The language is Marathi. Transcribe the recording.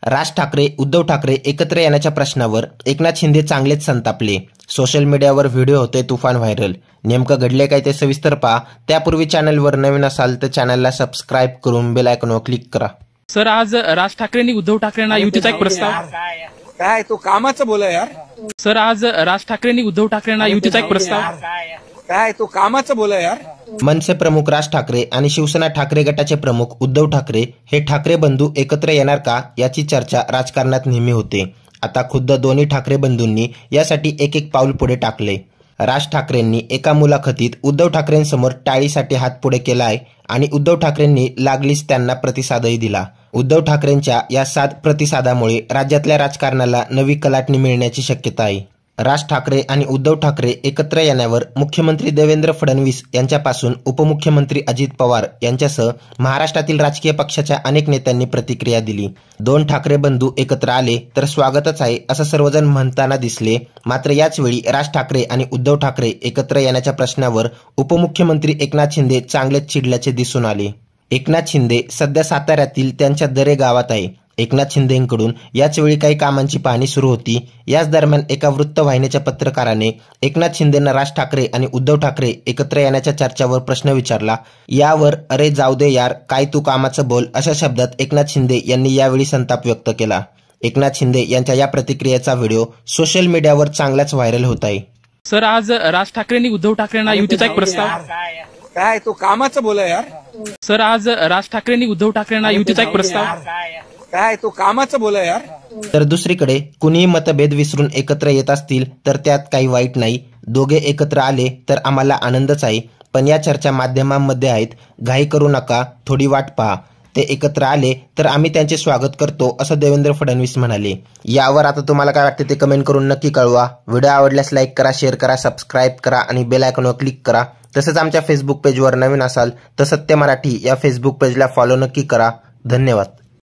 राज ठाकरे उद्धव ठाकरे एकत्र येण्याच्या प्रश्नावर एकनाथ शिंदे चांगलेच संतापले। सोशल मीडियावर व्हिडिओ होते तुफान व्हायरल। नेमकं घडले काय ते सविस्तर पहा। त्यापूर्वी चॅनलवर नवीन असाल तर चॅनलला सबस्क्राइब करून बेल आयकॉनवर क्लिक करा। सर, आज राज ठाकरेंनी उद्धव ठाकरेंना युतीचा एक प्रस्ताव काय तो कामाचं बोला यार। सर, आज राज ठाकरेंनी उद्धव ठाकरेंना युतीचा एक प्रस्ताव काय तो कामाचं बोला यार। मनसे प्रमुख राज ठाकरे आणि शिवसेना ठाकरे गटाचे प्रमुख उद्धव ठाकरे हे ठाकरे बंधू एकत्र येणार का याची चर्चा राजकारणात नेहमी होते। आता खुद्द दोन्ही ठाकरे बंधूंनी यासाठी एक एक पाऊल पुढे टाकले। राज ठाकरेंनी एका मुलाखतीत उद्धव ठाकरेंसमोर टाळीसाठी हात पुढे केला आहे आणि उद्धव ठाकरेंनी लागलीच त्यांना प्रतिसादही दिला। उद्धव ठाकरेंच्या या साथ प्रतिसादामुळे राज्यातल्या राजकारणाला नवी कलाटणी मिळण्याची शक्यता आहे। राज ठाकरे आणि उद्धव ठाकरे एकत्र येण्यावर मुख्यमंत्री देवेंद्र फडणवीस यांच्यापासून उपमुख्यमंत्री अजित पवार यांच्यासह महाराष्ट्रातील राजकीय पक्षाच्या अनेक नेत्यांनी प्रतिक्रिया दिली। दोन ठाकरे बंधू एकत्र आले तर स्वागतच आहे असं सर्वजण म्हणताना दिसले। मात्र याच वेळी राज ठाकरे आणि उद्धव ठाकरे एकत्र येण्याच्या प्रश्नावर उपमुख्यमंत्री एकनाथ शिंदे चांगलेच चिडल्याचे दिसून आले। एकनाथ शिंदे सध्या साताऱ्यातील त्यांच्या दरे गावात आहे। एकनाथ शिंदेंकडून याच वेळी काही कामांची पाहणी सुरू होती। याच दरम्यान एका वृत्तवाहिनीच्या पत्रकाराने एकनाथ शिंदेंना राज ठाकरे आणि उद्धव ठाकरे एकत्र येण्याच्या चर्चावर प्रश्न विचारला। यावर अरे जाऊ दे यार, काय तू कामाचं बोल अशा शब्दात एकनाथ शिंदे यांनी यावेळी संताप व्यक्त केला। एकनाथ शिंदे यांच्या या प्रतिक्रियेचा व्हिडिओ सोशल मीडियावर चांगलाच व्हायरल होत आहे। सर, आज राज ठाकरेंनी उद्धव ठाकरेंना युतीचा एक प्रस्ताव काय तो कामाचं बोला यार। सर, आज राज ठाकरेंनी उद्धव ठाकरेंना युतीचा एक प्रस्ताव काय तो कामाचं बोला यार। तर दुसरीकडे कुणीही मतभेद विसरून एकत्र येत असतील तर त्यात काही वाईट नाही। दोघे एकत्र आले तर आम्हाला आनंदच आहे, पण या चर्चा माध्यमांमध्ये आहेत, घाई करू नका, थोडी वाट पहा। ते एकत्र आले तर आम्ही त्यांचे स्वागत करतो असं देवेंद्र फडणवीस म्हणाले। यावर आता तुम्हाला काय वाटते ते कमेंट करून नक्की कळवा। व्हिडिओ आवडल्यास लाईक करा, शेअर करा, सबस्क्राईब करा आणि बेल आयकॉनवर क्लिक करा। तसंच आमच्या फेसबुक पेजवर नवीन असाल तर सत्य मराठी या फेसबुक पेजला फॉलो नक्की करा। धन्यवाद।